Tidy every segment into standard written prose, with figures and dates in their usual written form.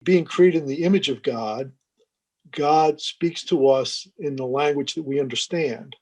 Being created in the image of God, God speaks to us in the language that we understand.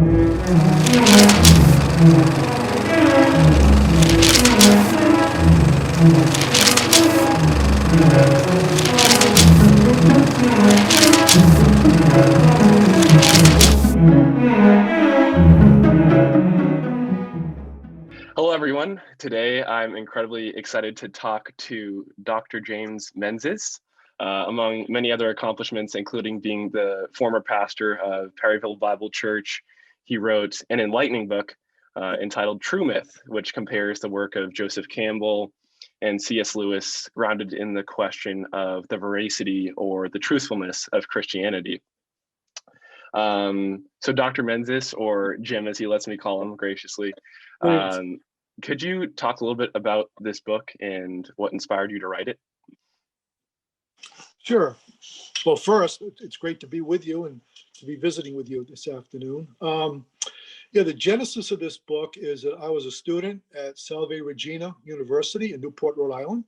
Hello, everyone. Today, I'm incredibly excited to talk to Dr. James Menzies, among many other accomplishments, including being the former pastor of Perryville Bible Church. He wrote an enlightening book entitled True Myth, which compares the work of Joseph Campbell and C.S. Lewis, grounded in the question of the veracity or the truthfulness of Christianity. So Dr. Menzies, or Jim, as he lets me call him graciously, could you talk a little bit about this book and what inspired you to write it? Sure. Well, first, it's great to be with you and to be visiting with you this afternoon. The genesis of this book is that I was a student at Salve Regina University in Newport, Rhode Island,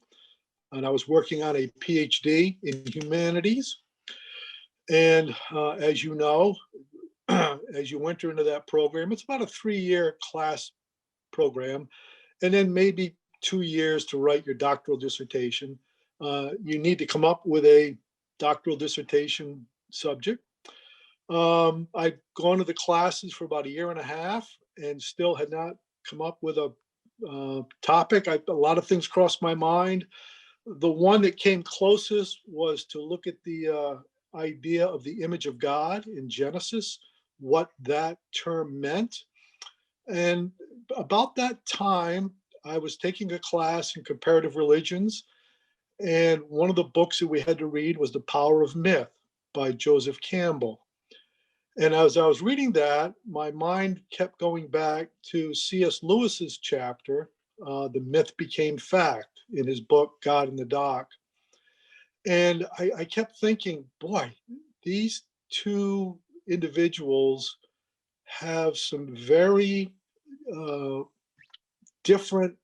and I was working on a PhD in humanities. And as you know, as you enter into that program, it's about a 3-year class program, and then maybe 2 years to write your doctoral dissertation. You need to come up with a doctoral dissertation subject. I'd gone to the classes for about a year and a half and still had not come up with a topic. A lot of things crossed my mind. The one that came closest was to look at the idea of the image of God in Genesis, what that term meant. And about that time, I was taking a class in comparative religions, and one of the books that we had to read was The Power of Myth by Joseph Campbell. And as I was reading that, my mind kept going back to C.S. Lewis's chapter, The Myth Became Fact, in his book, God in the Dock. And I kept thinking, boy, these two individuals have some very different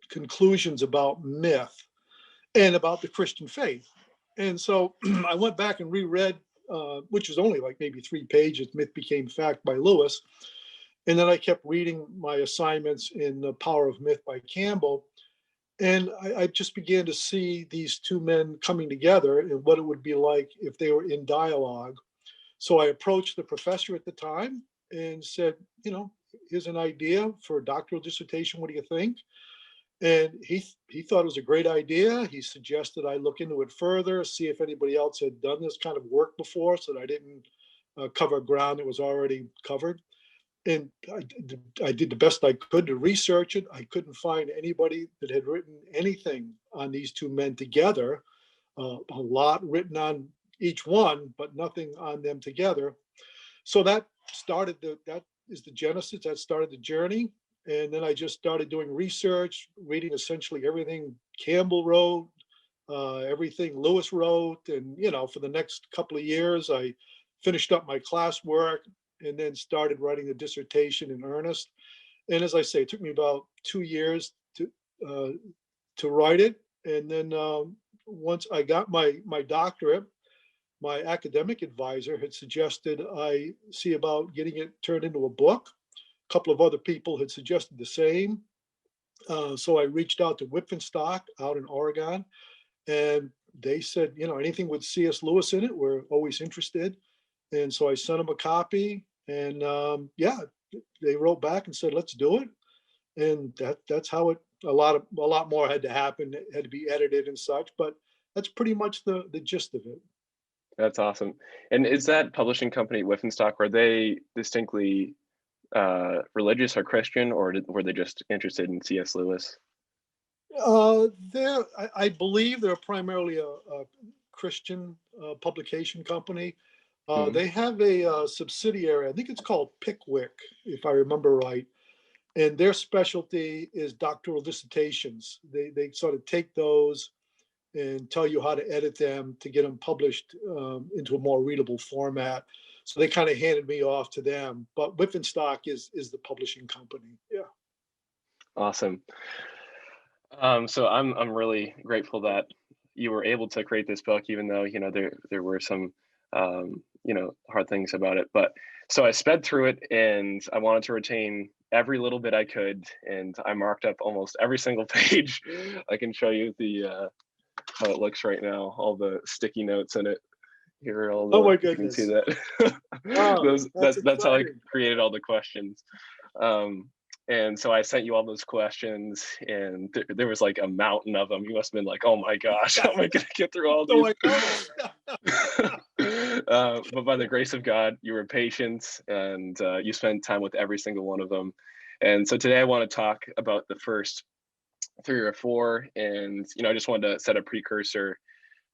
conclusions about myth and about the Christian faith. And so I went back and reread, which was only like maybe 3 pages, Myth Became Fact by Lewis. And then I kept reading my assignments in The Power of Myth by Campbell. And I just began to see these two men coming together and what it would be like if they were in dialogue. So I approached the professor at the time and said, here's an idea for a doctoral dissertation. What do you think? And he thought it was a great idea. He suggested I look into it further, see if anybody else had done this kind of work before, so that I didn't cover ground that was already covered. And I did the best I could to research it. I couldn't find anybody that had written anything on these two men together. A lot written on each one, but nothing on them together. So that is the genesis. That started the journey. And then I just started doing research, reading essentially everything Campbell wrote, everything Lewis wrote. And, for the next couple of years, I finished up my classwork and then started writing the dissertation in earnest. And as I say, it took me about 2 years to write it. And then once I got my doctorate, my academic advisor had suggested I see about getting it turned into a book. A couple of other people had suggested the same. So I reached out to Whitfenstock out in Oregon, and they said, anything with C.S. Lewis in it, we're always interested. And so I sent them a copy, and they wrote back and said, let's do it. And that's how it. A lot more had to happen. It had to be edited and such, but that's pretty much the gist of it. That's awesome. And is that publishing company, Whitfenstock, are they distinctly religious or Christian, or were they just interested in C.S. Lewis? I believe they're primarily a Christian publication company. They have a subsidiary, I think it's called Pickwick, if I remember right. And their specialty is doctoral dissertations. They sort of take those and tell you how to edit them to get them published into a more readable format. So they kind of handed me off to them. But Whitfenstock is the publishing company. Yeah. Awesome. So I'm really grateful that you were able to create this book, even though, there were some, hard things about it. But so I sped through it, and I wanted to retain every little bit I could. And I marked up almost every single page. I can show you how it looks right now, all the sticky notes in it. Here are all Oh my if you can see goodness. that. Wow, that's That's how I exciting. created all the questions. And so I sent you all those questions, and there was like a mountain of them. You must have been like, oh my gosh, how am I going to get through all So these? I noticed. But by the grace of God, you were patient, and you spent time with every single one of them. And so today I want to talk about the first 3 or 4. And, I just wanted to set a precursor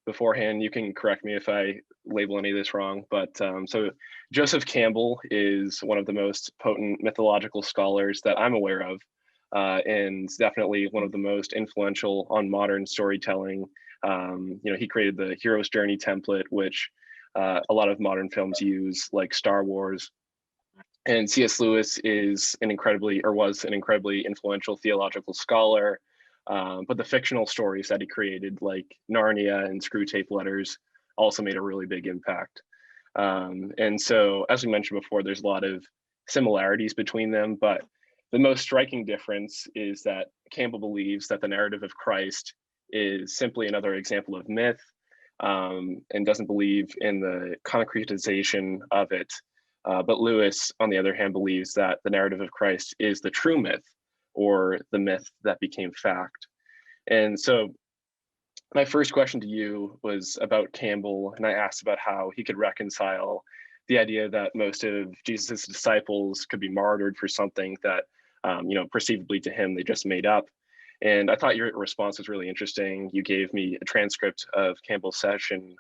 beforehand. You can correct me if I label any of this wrong, but so Joseph Campbell is one of the most potent mythological scholars that I'm aware of, and definitely one of the most influential on modern storytelling. He created the hero's journey template, which a lot of modern films use, like Star Wars. And C.S. Lewis is was an incredibly influential theological scholar. But the fictional stories that he created, like Narnia and Screwtape Letters, also made a really big impact. And so, as we mentioned before, there's a lot of similarities between them, but the most striking difference is that Campbell believes that the narrative of Christ is simply another example of myth, and doesn't believe in the concretization of it. But Lewis, on the other hand, believes that the narrative of Christ is the true myth, or the myth that became fact. And so my first question to you was about Campbell, and I asked about how he could reconcile the idea that most of Jesus' disciples could be martyred for something that, perceivably to him, they just made up. And I thought your response was really interesting. You gave me a transcript of Campbell's session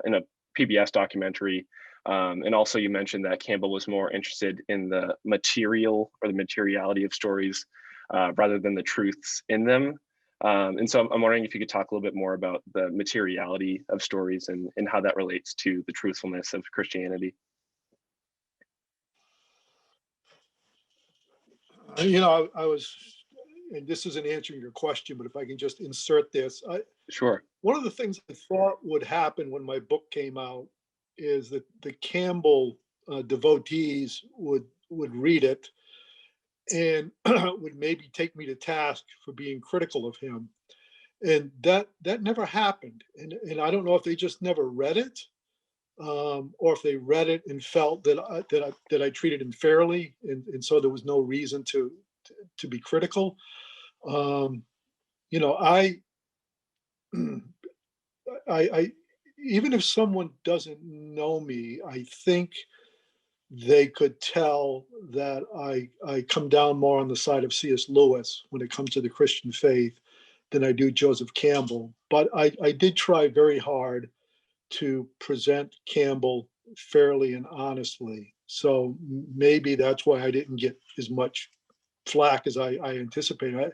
in a PBS documentary. And also you mentioned that Campbell was more interested in the material, or the materiality of stories, rather than the truths in them. And so I'm wondering if you could talk a little bit more about the materiality of stories, and how that relates to the truthfulness of Christianity. I was, and this isn't answering your question, but if I can just insert this, Sure. one of the things I thought would happen when my book came out is that the Campbell devotees would read it and would maybe take me to task for being critical of him, and that never happened. And I don't know if they just never read it, or if they read it and felt that I treated him fairly, and so there was no reason to be critical. Um, you know, I even if someone doesn't know me, I think they could tell that I come down more on the side of C.S. Lewis when it comes to the Christian faith than I do Joseph Campbell. But I did try very hard to present Campbell fairly and honestly. So maybe that's why I didn't get as much flack as I anticipated.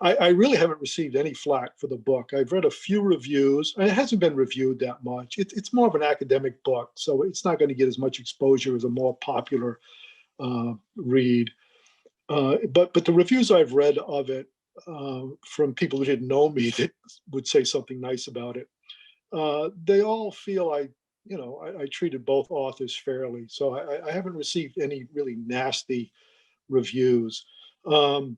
I really haven't received any flack for the book. I've read a few reviews, and it hasn't been reviewed that much. It's more of an academic book, so it's not going to get as much exposure as a more popular read. But the reviews I've read of it, from people who didn't know me that would say something nice about it, they all feel I treated both authors fairly. So I haven't received any really nasty reviews. Um,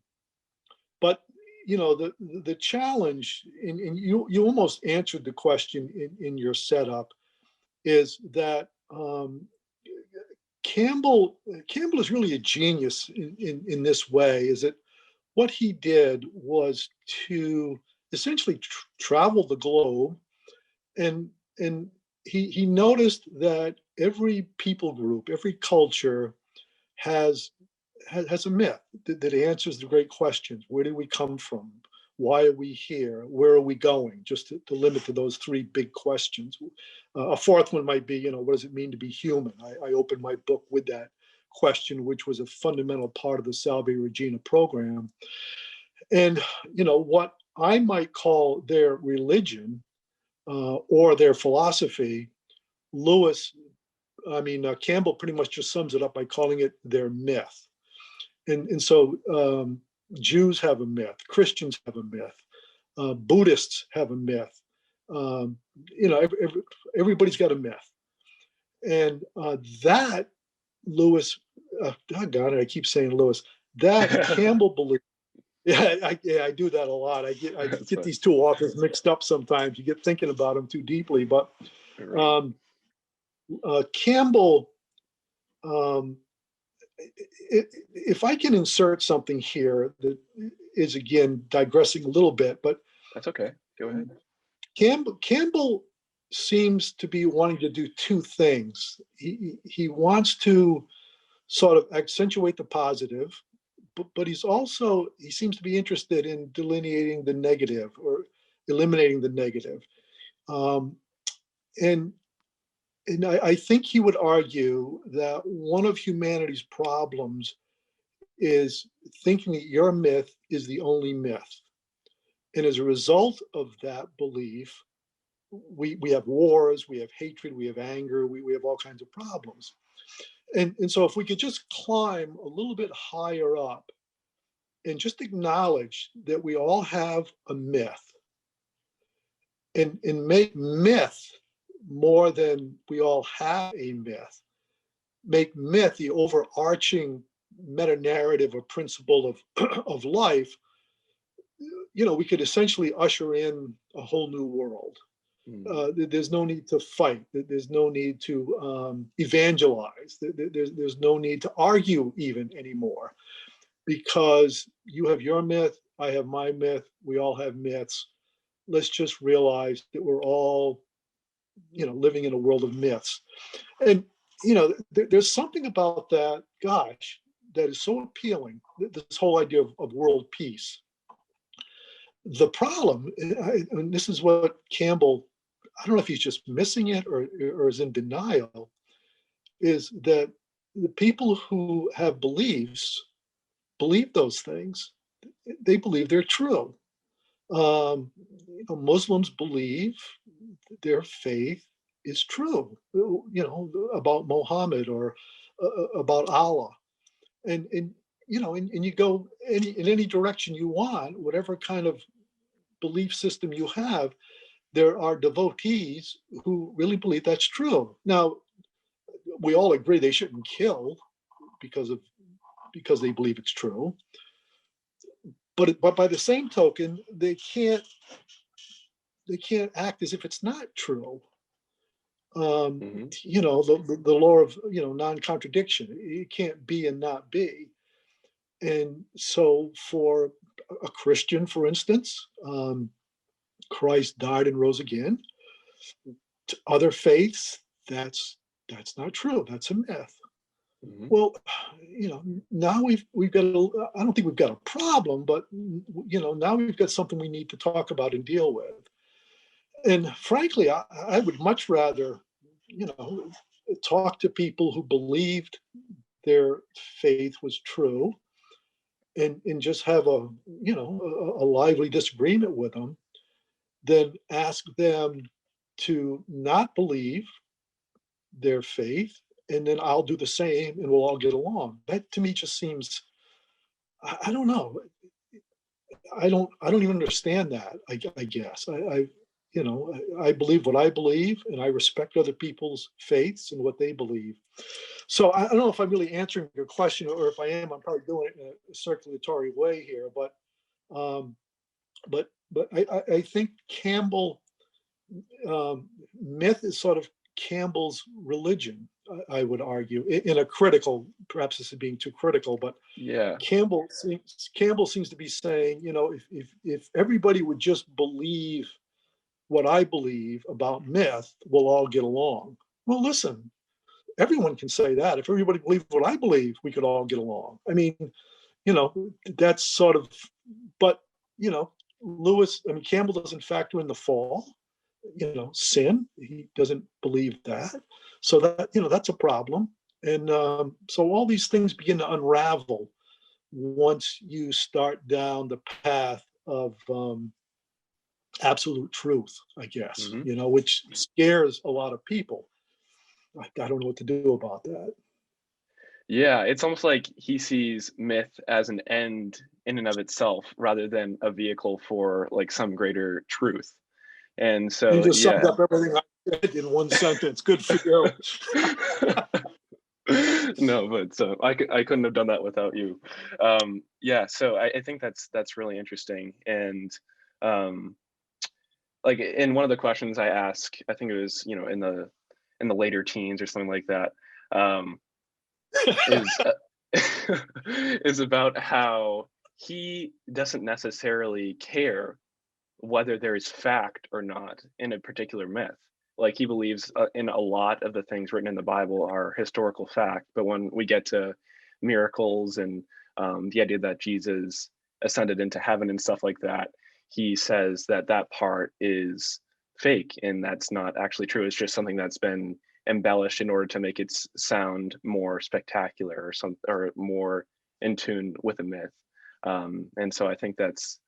but the challenge, and you almost answered the question in your setup, is that Campbell is really a genius in this way. Is that what he did was to essentially travel the globe, and he noticed that every people group, every culture has has a myth that answers the great questions. Where did we come from? Why are we here? Where are we going? Just to limit to those three big questions. A fourth one might be, what does it mean to be human? I opened my book with that question, which was a fundamental part of the Salve Regina program. And, what I might call their religion, or their philosophy, Campbell pretty much just sums it up by calling it their myth. And so Jews have a myth, Christians have a myth, Buddhists have a myth, You know, everybody's got a myth, and that Lewis, doggone it, I keep saying Lewis. That Campbell believed. Yeah, I do that a lot. I That's get fine. these two authors mixed up sometimes. You get thinking about them too deeply. But Right. Campbell, if I can insert something here that is again digressing a little bit, but That's okay. Go ahead. Campbell seems to be wanting to do two things. He wants to sort of accentuate the positive, but he seems to be interested in delineating the negative or eliminating the negative. Um, and I think he would argue that one of humanity's problems is thinking that your myth is the only myth. And as a result of that belief, we have wars, we have hatred, we have anger, we have all kinds of problems. And so if we could just climb a little bit higher up and just acknowledge that we all have a myth and make myth more than we all have a myth, make myth the overarching meta narrative or principle of life, you know, we could essentially usher in a whole new world. There's no need to fight. There's no need to evangelize. There's no need to argue even anymore, because you have your myth, I have my myth, we all have myths. Let's just realize that we're all, you know, living in a world of myths. And, you know, there's something about that, gosh, that is so appealing, this whole idea of world peace. The problem, and this is what Campbell, I don't know if he's just missing it or is in denial, is that the people who have beliefs believe those things. They believe they're true. You know, Muslims believe their faith is true, you know, about Muhammad or about Allah. And you know, and you go in any direction you want, whatever kind of belief system you have, there are devotees who really believe that's true. Now, we all agree they shouldn't kill because of because they believe it's true. But by the same token, they can't act as if it's not true. You know, the law of, you know, non-contradiction. It can't be and not be. And so for a Christian, for instance, Christ died and rose again. To other faiths, that's not true. That's a myth. Well, you know, now we've got I don't think we've got a problem, but you know, now we've got something we need to talk about and deal with. And frankly, I would much rather, you know, talk to people who believed their faith was true and just have a, you know, a lively disagreement with them than ask them to not believe their faith, and then I'll do the same and we'll all get along. That to me just seems, I don't know. I don't even understand that. I guess you know, I believe what I believe, and I respect other people's faiths and what they believe. So I don't know if I'm really answering your question, or if I am, I'm probably doing it in a circulatory way here. Um, but I think Campbell, myth is sort of Campbell's religion. I would argue in a critical, perhaps this is being too critical, but Yeah. Campbell seems to be saying, you know, if everybody would just believe what I believe about myth, we'll all get along. Well, listen, everyone can say that. If everybody believed what I believe, we could all get along. I mean, you know, that's sort of, but, you know, Campbell doesn't factor in the fall, you know, sin. He doesn't believe that. So that, you know, that's a problem. And so all these things begin to unravel once you start down the path of absolute truth, I guess, Mm-hmm. you know, which scares a lot of people. I don't know what to do about that. Yeah, it's almost like he sees myth as an end in and of itself rather than a vehicle for like some greater truth. And You so, just summed yeah. up everything I said in one sentence. Good for you. No, but so I couldn't have done that without you. Yeah, so I think that's really interesting. And um, like in one of the questions I ask, I think it was, in the later teens or something like that, um, is is about how he doesn't necessarily care whether there is fact or not in a particular myth. Like he believes in a lot of the things written in the Bible are historical fact, but when we get to miracles and the idea that Jesus ascended into heaven and stuff like that, he says that that part is fake and that's not actually true. It's just something that's been embellished in order to make it sound more spectacular or more in tune with a myth. And so I think that's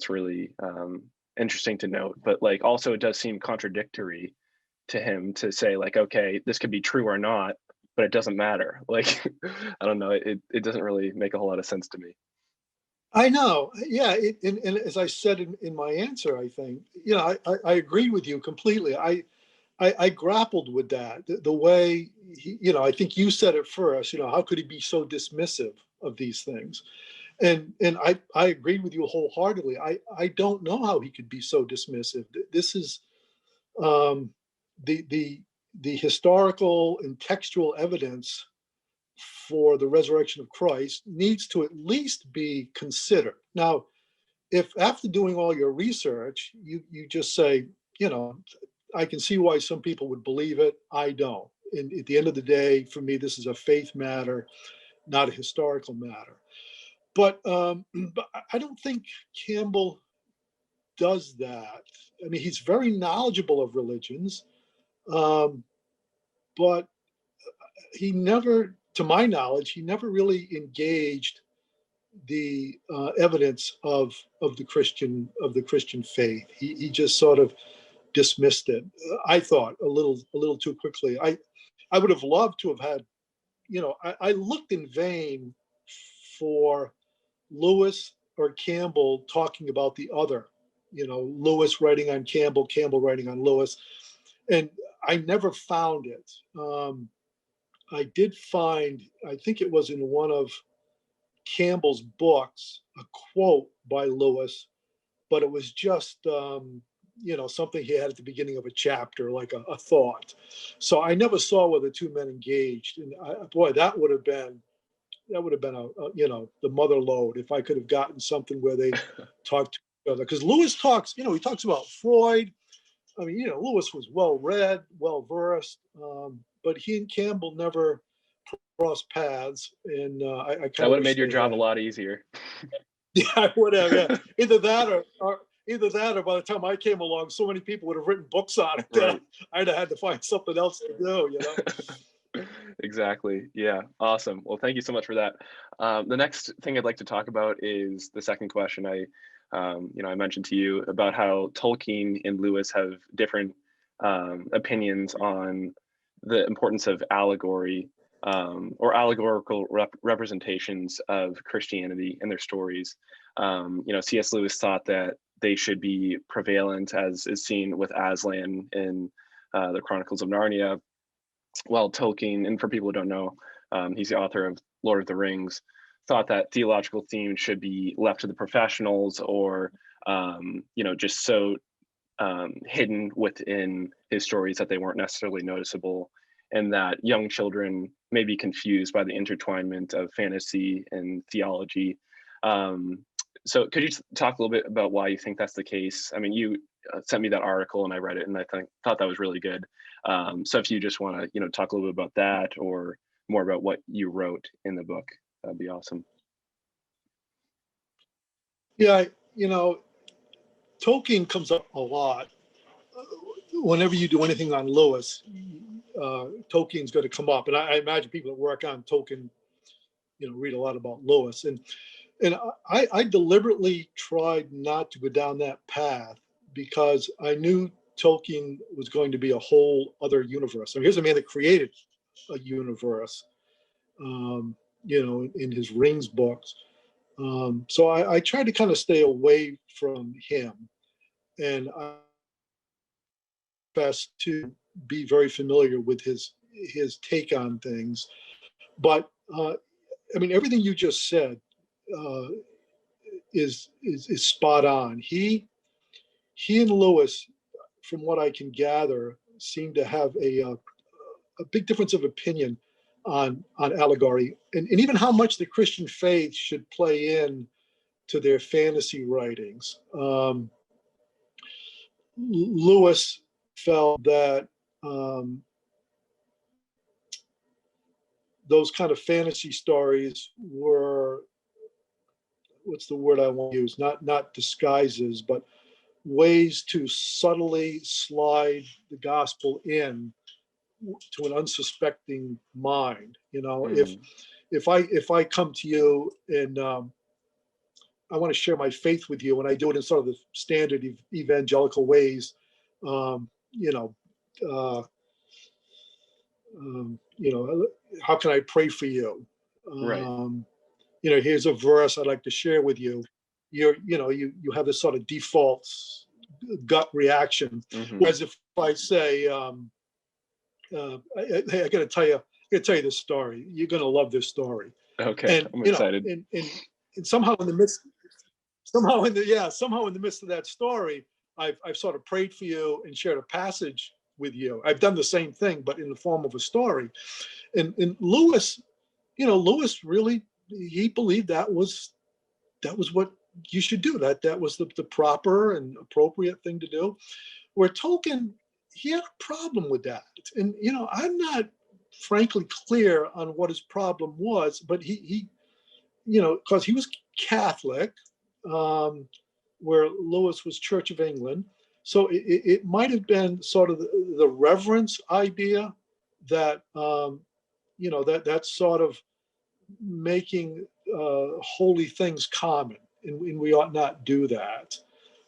really interesting to note, but like also it does seem contradictory to him to say like, okay, this could be true or not, but it doesn't matter. Like, I don't know, it doesn't really make a whole lot of sense to me. I know. Yeah. And as I said in my answer, I think, I agree with you completely. I grappled with that. The way, I think you said it first, how could he be so dismissive of these things? And I agreed with you wholeheartedly. I don't know how he could be so dismissive. This is um, the historical and textual evidence for the resurrection of Christ needs to at least be considered. Now, if after doing all your research, you just say, I can see why some people would believe it. I don't. And at the end of the day, for me, this is a faith matter, not a historical matter. But I don't think Campbell does that. I mean, he's very knowledgeable of religions, um, but he never, to my knowledge, he never really engaged the evidence of the Christian faith. He just sort of dismissed it. I thought a little too quickly. I would have loved to have had. I looked in vain for Lewis or Campbell talking about the other. Lewis writing on Campbell, Campbell writing on Lewis, and I never found it. I did find, I think it was in one of Campbell's books, a quote by Lewis, but it was just something he had at the beginning of a chapter, like a thought. So I never saw where the two men engaged, and boy, that would have been the mother lode if I could have gotten something where they talked to each other. Because Lewis talks, he talks about Freud. I mean, Lewis was well read, well versed, but he and Campbell never crossed paths, and I That kind of would have wish made your they job a had. lot easier. Yeah, I would have. Yeah, either that or by the time I came along, so many people would have written books on it that Right. I'd have had to find something else to do. Exactly. Yeah. Awesome. Well, thank you so much for that. The next thing I'd like to talk about is the second question I mentioned to you about how Tolkien and Lewis have different opinions on the importance of allegory or allegorical representations of Christianity in their stories. C.S. Lewis thought that they should be prevalent, as is seen with Aslan in the Chronicles of Narnia, while Tolkien, and for people who don't know, he's the author of Lord of the Rings, thought that theological themes should be left to the professionals or, just so hidden within his stories that they weren't necessarily noticeable, and that young children may be confused by the intertwinement of fantasy and theology. So could you talk a little bit about why you think that's the case? I mean, you sent me that article and I read it and I thought that was really good. So if you just want to, talk a little bit about that or more about what you wrote in the book, that'd be awesome. Yeah, Tolkien comes up a lot. Whenever you do anything on Lewis, Tolkien's going to come up, and I imagine people that work on Tolkien, read a lot about Lewis, and I deliberately tried not to go down that path because I knew Tolkien was going to be a whole other universe. I mean, here's a man that created a universe, in his Rings books. So I tried to kind of stay away from him, and profess to be very familiar with his take on things. But I mean, everything you just said uh, is spot on. He and Lewis, from what I can gather, seem to have a big difference of opinion on allegory, and even how much the Christian faith should play in to their fantasy writings. Lewis felt that those kind of fantasy stories were, what's the word I want to use? Not disguises, but ways to subtly slide the gospel in to an unsuspecting mind. You know, if I come to you and I want to share my faith with you, and I do it in sort of the standard evangelical ways, you know, uh, how can I pray for you? Right. Here's a verse I'd like to share with you. You have this sort of default gut reaction. Whereas if I say, hey, I got to tell you this story. You're going to love this story. Okay, And I'm excited. And somehow in the midst of that story, I've sort of prayed for you and shared a passage with you. I've done the same thing, but in the form of a story. And Lewis, Lewis really, he believed that was what you should do. That was the proper and appropriate thing to do. Where Tolkien, he had a problem with that. And I'm not frankly clear on what his problem was, but he because he was Catholic, where Lewis was Church of England. So it might have been sort of the reverence idea that that sort of making holy things common, and we ought not do that.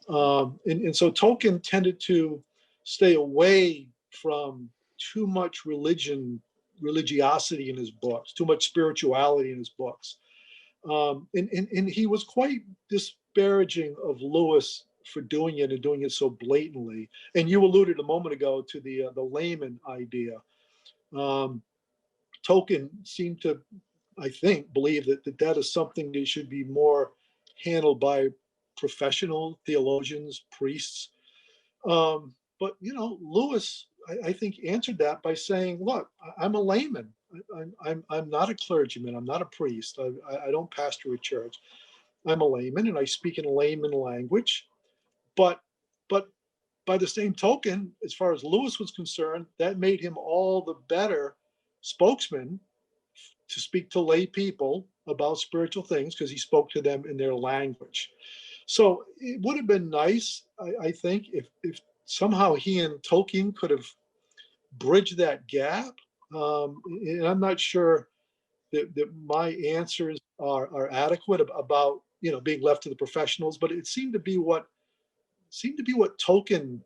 And so Tolkien tended to stay away from too much religiosity in his books, too much spirituality in his books. And he was quite disparaging of Lewis for doing it and doing it so blatantly. And you alluded a moment ago to the layman idea. Tolkien seemed to, I think, believe that is something that should be more handled by professional theologians, priests. But Lewis, I think, answered that by saying, "Look, I'm a layman. I'm not a clergyman. I'm not a priest. I don't pastor a church. I'm a layman, and I speak in a layman language. But but by the same token, as far as Lewis was concerned, that made him all the better spokesman to speak to lay people about spiritual things because he spoke to them in their language. So it would have been nice, I think, if somehow he and Tolkien could have bridged that gap. And I'm not sure that my answers are adequate about being left to the professionals, but it seemed to be what Tolkien.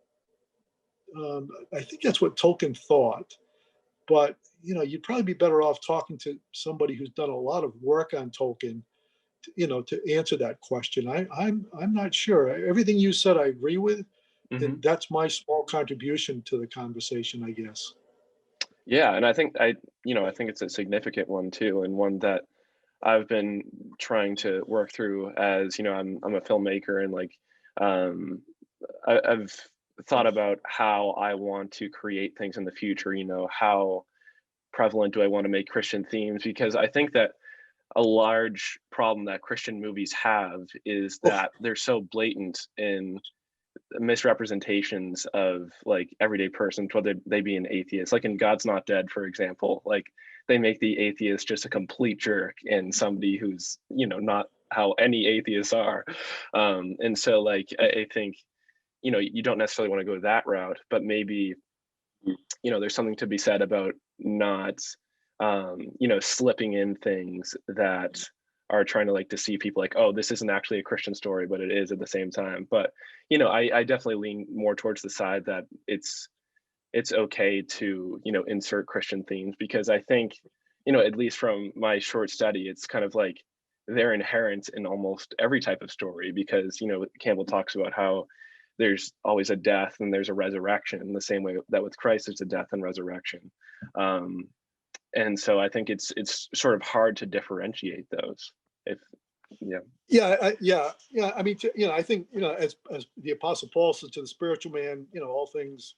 I think that's what Tolkien thought. But you'd probably be better off talking to somebody who's done a lot of work on Tolkien, to answer that question. I'm not sure. Everything you said, I agree with, and that's my small contribution to the conversation, I guess. Yeah, and I think it's a significant one too, and one that I've been trying to work through as I'm a filmmaker, and I've thought about how I want to create things in the future. How prevalent do I want to make Christian themes? Because I think that a large problem that Christian movies have is that they're so blatant in misrepresentations of everyday persons, whether they be an atheist. Like in God's Not Dead, for example, they make the atheist just a complete jerk and somebody who's not how any atheists are. And so I think you don't necessarily want to go that route, but maybe there's something to be said about not slipping in things that are trying to deceive people, oh, this isn't actually a Christian story, but it is at the same time. But I definitely lean more towards the side that it's okay to insert Christian themes, because I think at least from my short study, it's kind of they're inherent in almost every type of story, because Campbell talks about how there's always a death and there's a resurrection, in the same way that with Christ there's a death and resurrection. And so I think it's sort of hard to differentiate those. If yeah. Yeah. I mean, I think, as the Apostle Paul says to the spiritual man, all things,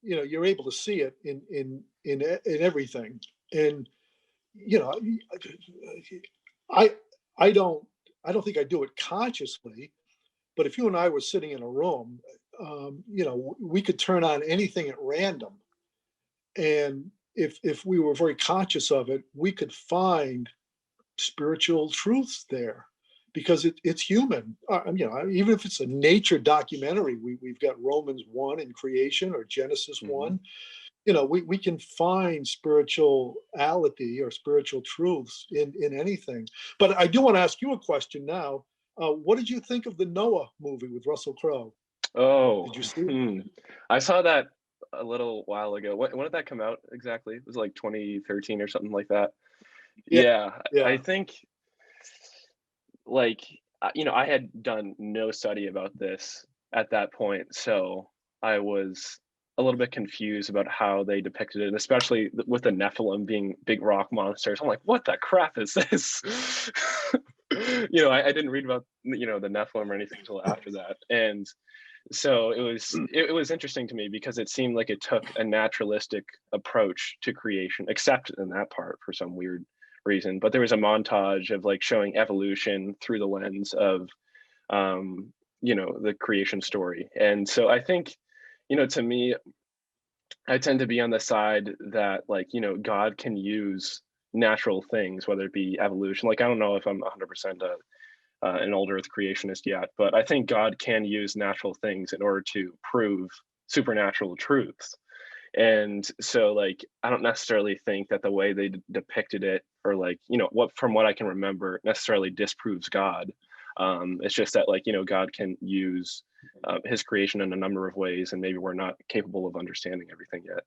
you're able to see it in everything. And, you know, I I don't think I do it consciously, but if you and I were sitting in a room, we could turn on anything at random, and if we were very conscious of it, we could find spiritual truths there, because it's human. Even if it's a nature documentary, we've got Romans 1 in creation, or Genesis Mm-hmm. 1. We can find spirituality or spiritual truths in anything. But I do want to ask you a question now. What did you think of the Noah movie with Russell Crowe? Oh, Did you see it? I saw that a little while ago. When did that come out exactly? It was like 2013 or something like that. Yeah, Yeah, I yeah. think, like, I had done no study about this at that point, so I was a little bit confused about how they depicted it, especially with the Nephilim being big rock monsters. I'm like, what the crap is this? I didn't read about the Nephilim or anything until after that, and so it was interesting to me, because it seemed like it took a naturalistic approach to creation, except in that part for some weird reason. But there was a montage of like showing evolution through the lens of the creation story. And so I think, to me, I tend to be on the side that, like, God can use natural things, whether it be evolution. Like, I don't know if I'm 100% an old earth creationist yet, but I think God can use natural things in order to prove supernatural truths. And so, like, I don't necessarily think that the way they depicted it, or like, from what I can remember, necessarily disproves God. It's just that, like, God can use his creation in a number of ways, and maybe we're not capable of understanding everything yet.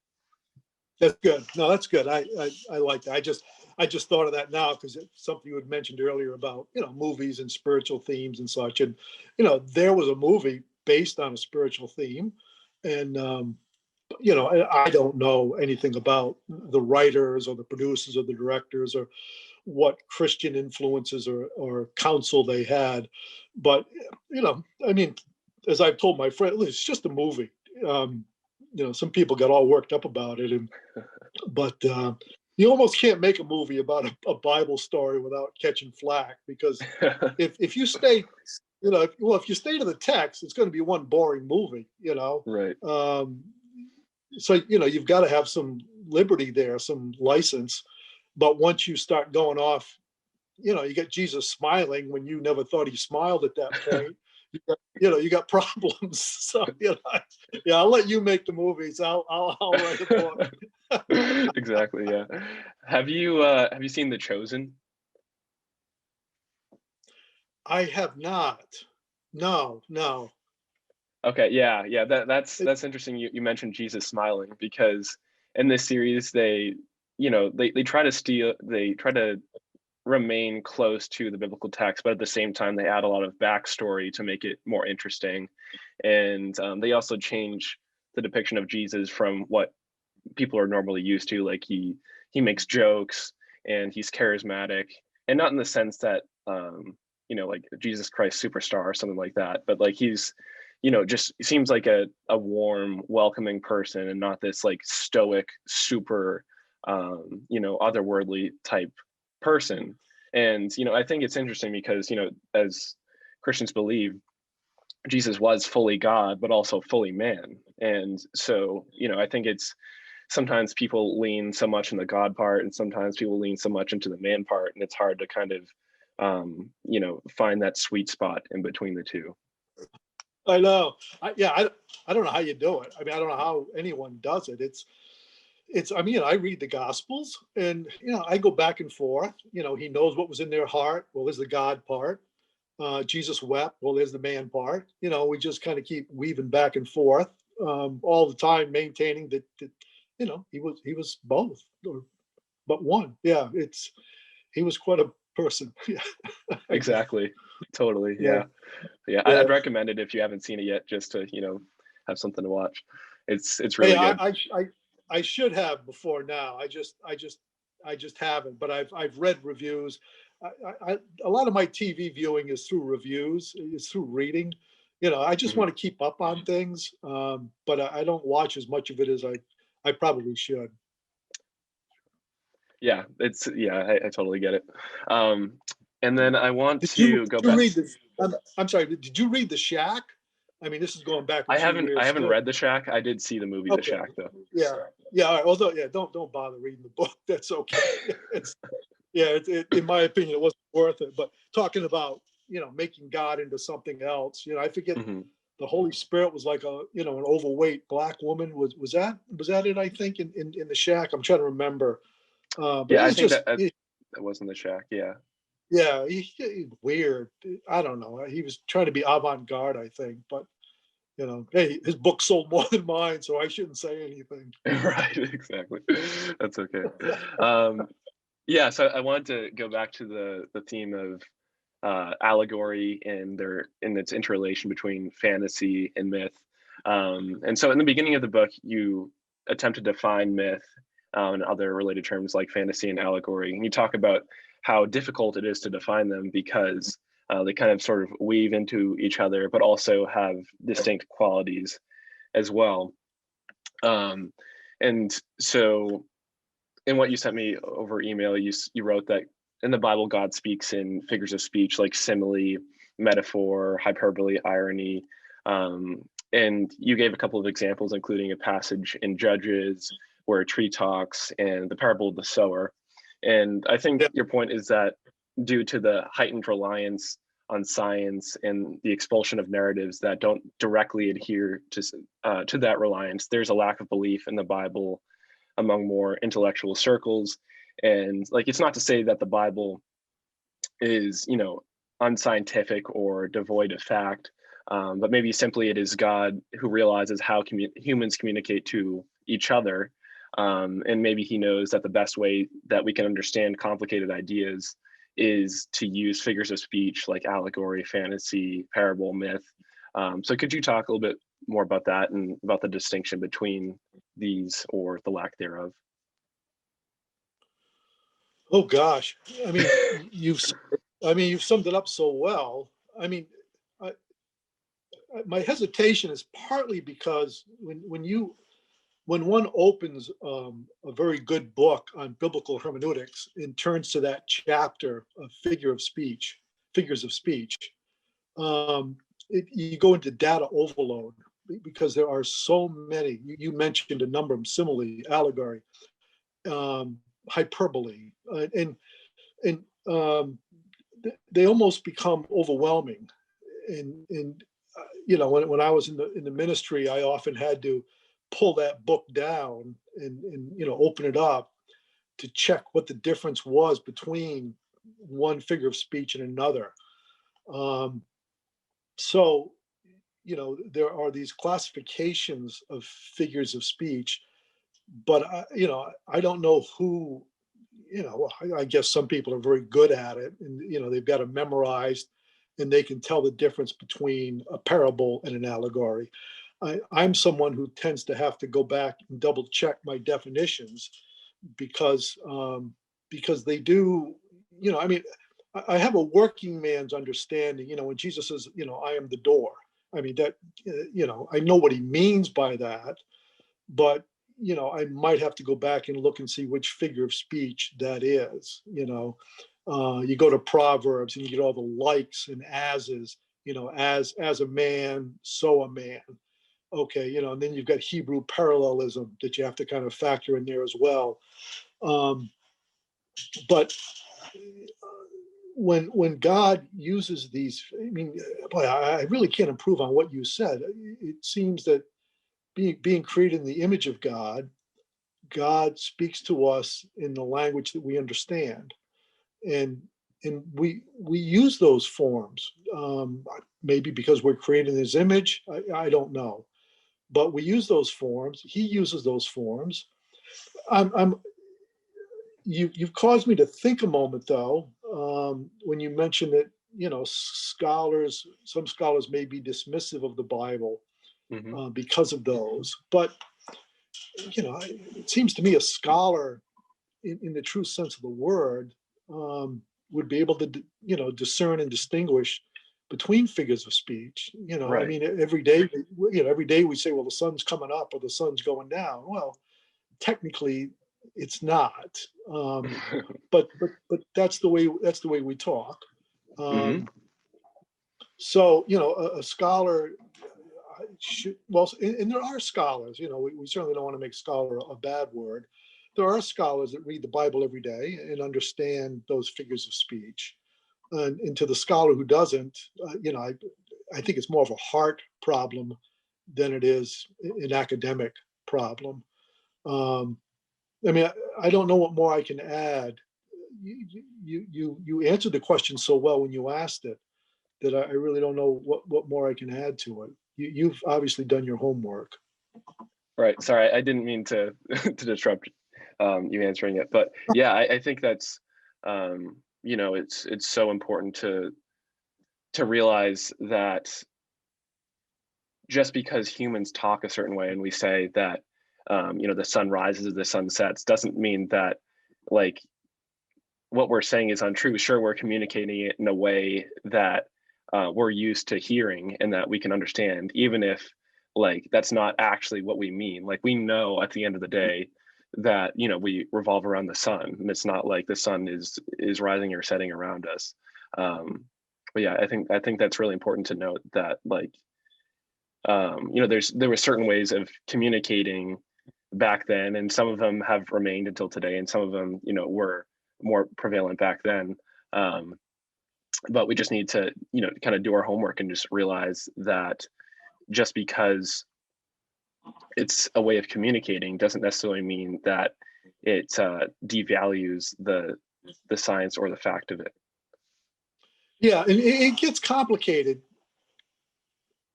That's good. No, that's good. I like that. I just thought of that now because it's something you had mentioned earlier about movies and spiritual themes and such. And there was a movie based on a spiritual theme, and I don't know anything about the writers or the producers or the directors or what Christian influences or counsel they had, but I mean, as I've told my friend, it's just a movie. Some people got all worked up about it, but you almost can't make a movie about a Bible story without catching flack, because if you stay, if you stay to the text, it's going to be one boring movie, Right. So you've got to have some liberty there, some license. But once you start going off, you get Jesus smiling when you never thought he smiled at that point. You got problems. So I'll let you make the movies. I'll write a book. Exactly. Yeah. Have you seen The Chosen? I have not. No. Okay. Yeah. That's interesting. You mentioned Jesus smiling, because in this series they try to remain close to the biblical text, but at the same time they add a lot of backstory to make it more interesting. And they also change the depiction of Jesus from what people are normally used to. Like, he makes jokes, and he's charismatic, and not in the sense that like Jesus Christ superstar or something like that, but like he's just seems like a warm, welcoming person, and not this like stoic, super otherworldly type person. And I think it's interesting because as Christians believe, Jesus was fully God but also fully man. And so I think it's sometimes people lean so much in the God part, and sometimes people lean so much into the man part, and it's hard to kind of find that sweet spot in between the two. I know. I don't know how you do it. I mean, I don't know how anyone does it. I mean, I read the Gospels, and I go back and forth. He knows what was in their heart. Well, there's the God part. Jesus wept. Well, there's the man part. We just kind of keep weaving back and forth all the time, maintaining that he was both, but one. Yeah, he was quite a person. Yeah. Exactly. Totally. Yeah. Yeah. Yeah. Yeah. I'd recommend it if you haven't seen it yet, just to, have something to watch. It's Hey, really good. I should have before now. I just haven't. But I've read reviews. A lot of my TV viewing is through reviews. Is through reading. I just Mhm. want to keep up on things. But I don't watch as much of it as I probably should. Yeah, I totally get it. Um, and then I want Did to go you back. read the? I'm sorry. Did you read The Shack? I mean, this is going back a few I years haven't still. read The Shack. I did see the movie The Okay. Shack though. Yeah. Yeah. All right. Although, yeah, don't bother reading the book. That's okay. It's yeah. In my opinion, it wasn't worth it. But talking about making God into something else. I forget Hmm. the Holy Spirit was like an overweight black woman. Was that it? I think in The Shack. I'm trying to remember. But Yeah, it I was think just that was in The Shack. Yeah. yeah, weird. I don't know. He was trying to be avant-garde, I think, but hey, his book sold more than mine, so I shouldn't say anything. Right. Exactly. That's okay. Um, yeah. So I wanted to go back to the theme of allegory and its interrelation between fantasy and myth. And so in the beginning of the book, you attempt to define myth and other related terms like fantasy and allegory. And you talk about how difficult it is to define them because they kind of sort of weave into each other, but also have distinct qualities as well. Um, and so in what you sent me over email, you wrote that in the Bible, God speaks in figures of speech like simile, metaphor, hyperbole, irony. And you gave a couple of examples, including a passage in Judges where a tree talks and the parable of the sower. And I think Yeah. your point is that due to the heightened reliance on science and the expulsion of narratives that don't directly adhere to that reliance, there's a lack of belief in the Bible among more intellectual circles. And like, it's not to say that the Bible is, unscientific or devoid of fact, but maybe simply it is God who realizes how humans communicate to each other. And maybe he knows that the best way that we can understand complicated ideas is to use figures of speech like allegory, fantasy, parable, myth. So could you talk a little bit more about that and about the distinction between these or the lack thereof? Oh gosh. I mean, you've summed it up so well. I mean, I, my hesitation is partly because when one opens a very good book on biblical hermeneutics and turns to that chapter of figures of speech, you go into data overload because there are so many. You mentioned a number of them: simile, allegory, um, hyperbole, and they almost become overwhelming. And when I was in the ministry, I often had to pull that book down and open it up to check what the difference was between one figure of speech and another. Um, so there are these classifications of figures of speech, but I don't know who. I guess some people are very good at it, and they've got it memorized, and they can tell the difference between a parable and an allegory. I'm someone who tends to have to go back and double check my definitions because they do. I mean, I have a working man's understanding. When Jesus says, "I am the door," I mean that. I know what he means by that, but I might have to go back and look and see which figure of speech that is. You go to Proverbs and you get all the likes and ases. As a man, so a man. Okay, and then you've got Hebrew parallelism that you have to kind of factor in there as well. Um, but when God uses these, I mean, boy, I really can't improve on what you said. It seems that being created in the image of God speaks to us in the language that we understand, and we use those forms. Maybe because we're created in His image, I don't know, but we use those forms. He uses those forms. I'm you've caused me to think a moment though. when you mention that, some scholars may be dismissive of the Bible Hmm. because of those. But, it seems to me a scholar in the true sense of the word would be able to, discern and distinguish between figures of speech. I Right. mean, every day we say, well, the sun's coming up or the sun's going down. Well, technically it's not. But that's the way we talk. Hmm. Um, so, a scholar should, well, and there are scholars, we certainly don't want to make scholar a bad word. There are scholars that read the Bible every day and understand those figures of speech. And to the scholar who doesn't, I think it's more of a heart problem than it is an academic problem. Um, I mean, I don't know what more I can add. You answered the question so well when you asked it that I really don't know what more I can add to it. You've obviously done your homework. Right. Sorry, I didn't mean to to disrupt you answering it, but yeah, I think that's it's so important to realize that just because humans talk a certain way and we say that the sun rises or the sun sets doesn't mean that like what we're saying is untrue. Sure, we're communicating it in a way that we're used to hearing and that we can understand, even if like that's not actually what we mean. Like we know at the end of the day that we revolve around the sun, and it's not like the sun is rising or setting around us. But yeah, I think that's really important to note that like there were certain ways of communicating back then, and some of them have remained until today, and some of them were more prevalent back then. Um, but we just need to kind of do our homework and just realize that just because it's a way of communicating doesn't necessarily mean that it devalues the science or the fact of it. Yeah, and it gets complicated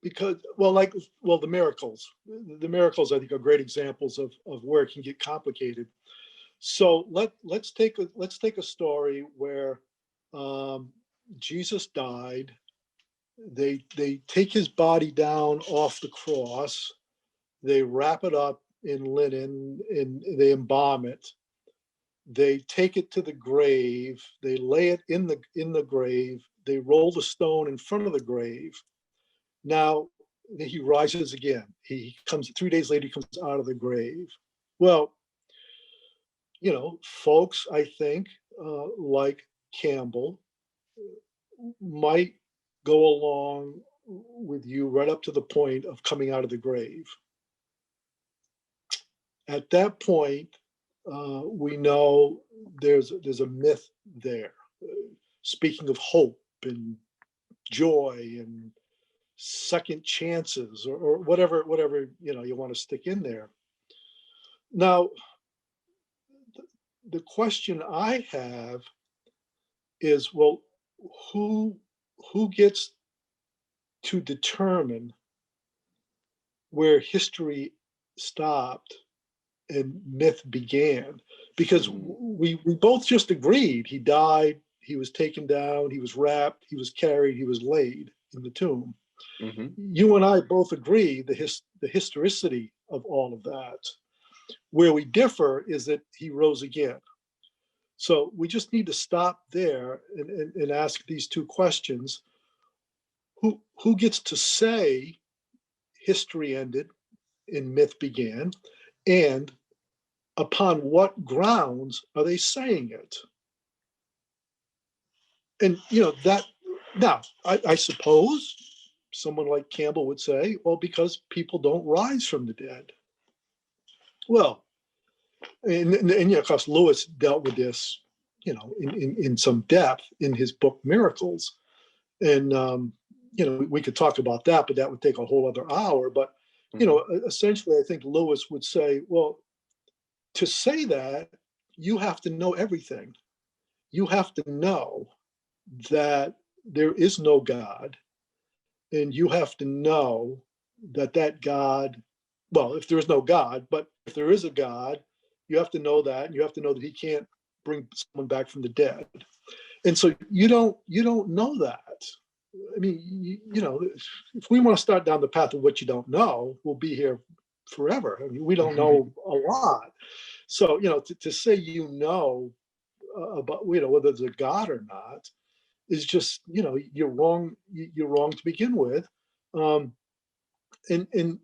because, the miracles I think are great examples of where it can get complicated. So let's take a story where Jesus died. They take his body down off the cross. They wrap it up in linen and they embalm it. They take it to the grave. They lay it in the grave. They roll the stone in front of the grave. Now he rises again. He comes 3 days later. He comes out of the grave. Well, folks, I think, like Campbell, might go along with you right up to the point of coming out of the grave. At that point, we know there's a myth there. Speaking of hope and joy and second chances, or whatever you want to stick in there. Now, the question I have is, well, who gets to determine where history stopped and myth began? Because we both just agreed he died, he was taken down, he was wrapped, he was carried, he was laid in the tomb. Mm-hmm. You and I both agree the historicity of all of that. Where we differ is that he rose again. So we just need to stop there and ask these two questions. Who gets to say history ended and myth began? And upon what grounds are they saying it? And that, now I suppose someone like Campbell would say, well, because people don't rise from the dead. Well, and of course, Lewis dealt with this, in some depth in his book Miracles. And we could talk about that, but that would take a whole other hour. But essentially, I think Lewis would say, well, to say that, you have to know everything. You have to know that there is no God, and you have to know that God, well, if there is no God, but if there is a God, you have to know that, and you have to know that he can't bring someone back from the dead. And so you don't know that. I mean, if we want to start down the path of what you don't know, we'll be here forever. I mean, we don't know a lot. So, to say, about, whether there's a God or not is just, you're wrong. You're wrong to begin with. And then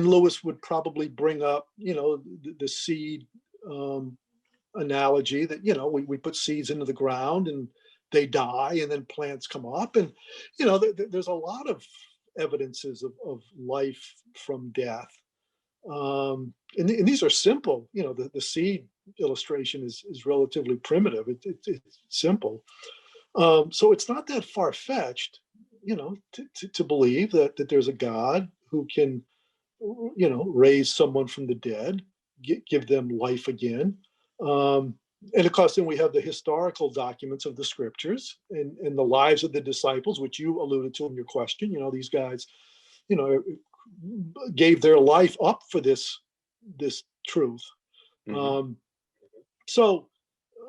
Lewis would probably bring up, the seed analogy that, we put seeds into the ground and they die and then plants come up. And, there's a lot of evidences of life from death. And these are simple, the seed illustration is relatively primitive. It's simple. So it's not that far-fetched, to believe that there's a God who can, raise someone from the dead, give them life again. And of course, then we have the historical documents of the scriptures and the lives of the disciples, which you alluded to in your question. These guys, gave their life up for this truth. Mm-hmm. So,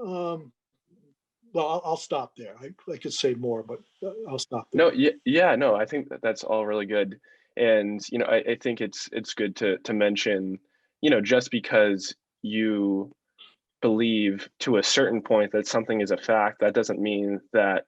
well, I'll stop there. I could say more, but I'll stop there. No, yeah, no, I think that's all really good. And, I think it's good to mention, just because you believe to a certain point that something is a fact, that doesn't mean that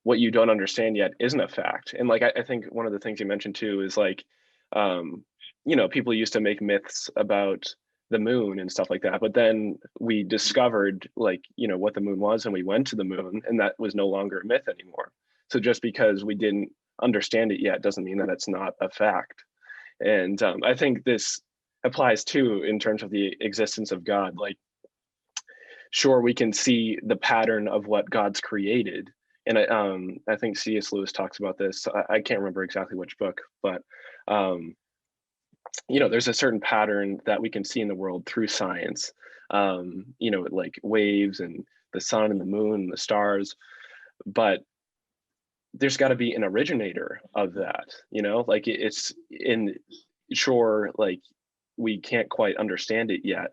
what you don't understand yet isn't a fact. And like, I think one of the things you mentioned too is like, people used to make myths about the moon and stuff like that, but then we discovered like, what the moon was, and we went to the moon, and that was no longer a myth anymore. So just because we didn't understand it yet doesn't mean that it's not a fact. And I think this applies too in terms of the existence of God. Like, sure, we can see the pattern of what God's created. And I think C.S. Lewis talks about this. I can't remember exactly which book, but there's a certain pattern that we can see in the world through science. Like waves and the sun and the moon and the stars. But there's got to be an originator of that, like it's in, sure, like we can't quite understand it yet.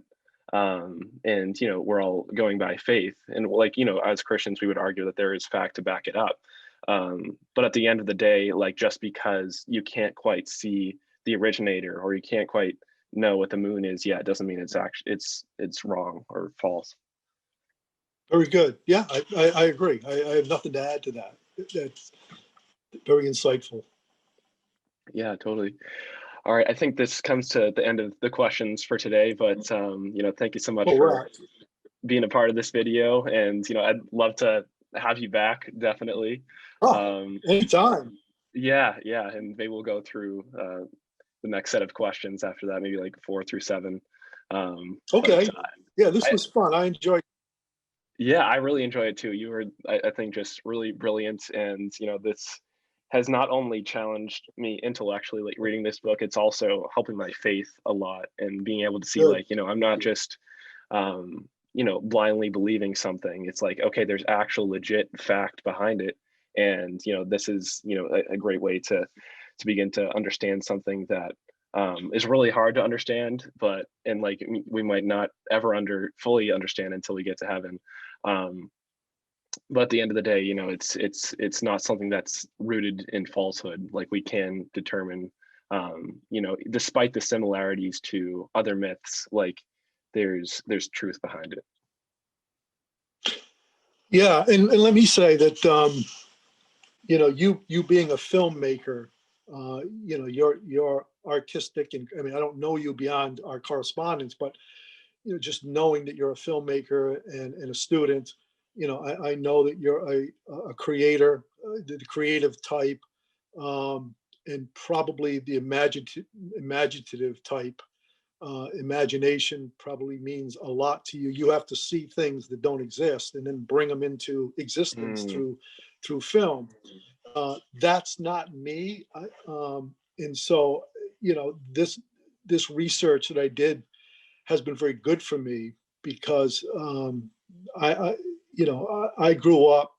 And we're all going by faith, and like, as Christians we would argue that there is fact to back it up. But at the end of the day, like, just because you can't quite see the originator, or you can't quite know what the moon is yet, doesn't mean it's actually it's wrong or false. Very good. Yeah, I agree. I have nothing to add to that. That's very insightful. Yeah, totally. All right, I think this comes to the end of the questions for today, but thank you so much for being a part of this video, and I'd love to have you back, definitely. Anytime. Yeah, and maybe we'll go through the next set of questions after that, maybe like 4 through 7. Okay. Yeah, this was fun. I enjoyed. Yeah, I really enjoy it too. You were, I think, just really brilliant, and this has not only challenged me intellectually, like reading this book, it's also helping my faith a lot, and being able to see like, I'm not just blindly believing something. It's like, okay, there's actual legit fact behind it, and this is a great way to begin to understand something that is really hard to understand, and like we might not ever fully understand until we get to heaven. But at the end of the day, it's not something that's rooted in falsehood. Like, we can determine, despite the similarities to other myths, like there's truth behind it. Yeah, and let me say that you being a filmmaker, your artistic, and I mean, I don't know you beyond our correspondence, but just knowing that you're a filmmaker and a student, I know that you're a creator, the creative type, and probably the imaginative type. Imagination probably means a lot to you. You have to see things that don't exist and then bring them into existence through film. That's not me. And so, this research that I did has been very good for me, because I grew up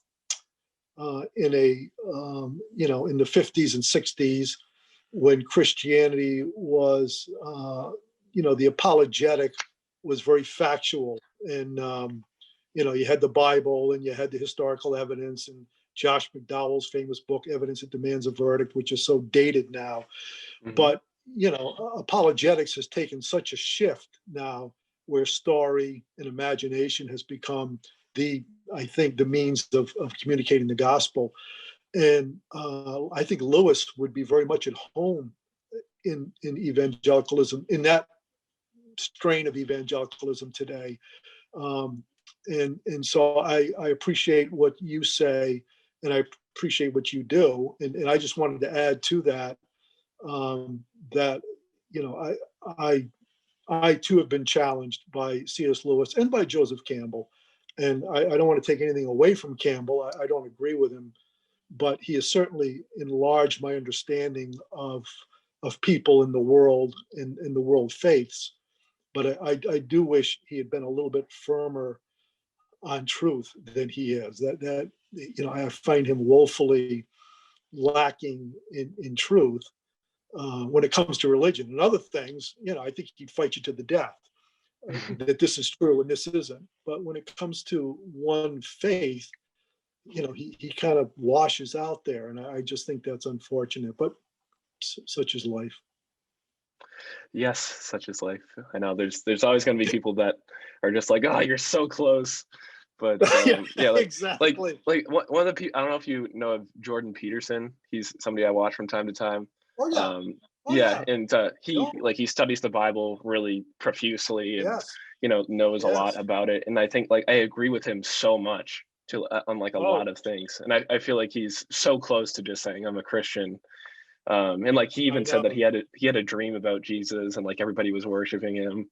in in the 50s and 60s, when Christianity was, the apologetic was very factual, and you had the Bible and you had the historical evidence and Josh McDowell's famous book, Evidence That Demands a Verdict, which is so dated now. But, apologetics has taken such a shift now where story and imagination has become I think, the means of communicating the gospel. And I think Lewis would be very much at home in evangelicalism, in that strain of evangelicalism today. And so I appreciate what you say, and I appreciate what you do. And I just wanted to add to that, that, I too have been challenged by C.S. Lewis and by Joseph Campbell. And I don't want to take anything away from Campbell. I don't agree with him, but he has certainly enlarged my understanding of people in the world and in the world faiths. But I do wish he had been a little bit firmer on truth than he is. That I find him woefully lacking in truth when it comes to religion and other things. I think he'd fight you to the death that this is true and this isn't. But when it comes to one faith, he kind of washes out there, and I just think that's unfortunate. But such is life. Yes, such is life. I know there's always going to be people that are just like, oh, you're so close. But yeah, exactly. Like one of the people, I don't know if you know of Jordan Peterson. He's somebody I watch from time to time. Oh yeah. Yeah, and he studies the Bible really profusely, and knows a lot about it. And I think I agree with him so much on a lot of things. And I feel like he's so close to just saying I'm a Christian. And he even said that he had a dream about Jesus, and everybody was worshiping him.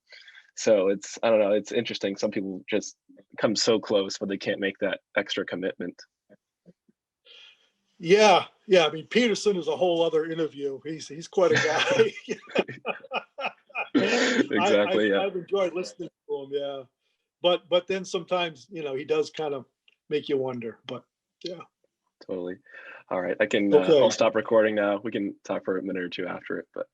So I don't know, it's interesting. Some people just come so close, but they can't make that extra commitment. Yeah. I mean, Peterson is a whole other interview. He's quite a guy. Exactly. I've enjoyed listening to him. Yeah, but then sometimes he does kind of make you wonder. But yeah. Totally. All right, I can. Okay. I'll stop recording now. We can talk for a minute or two after it, but.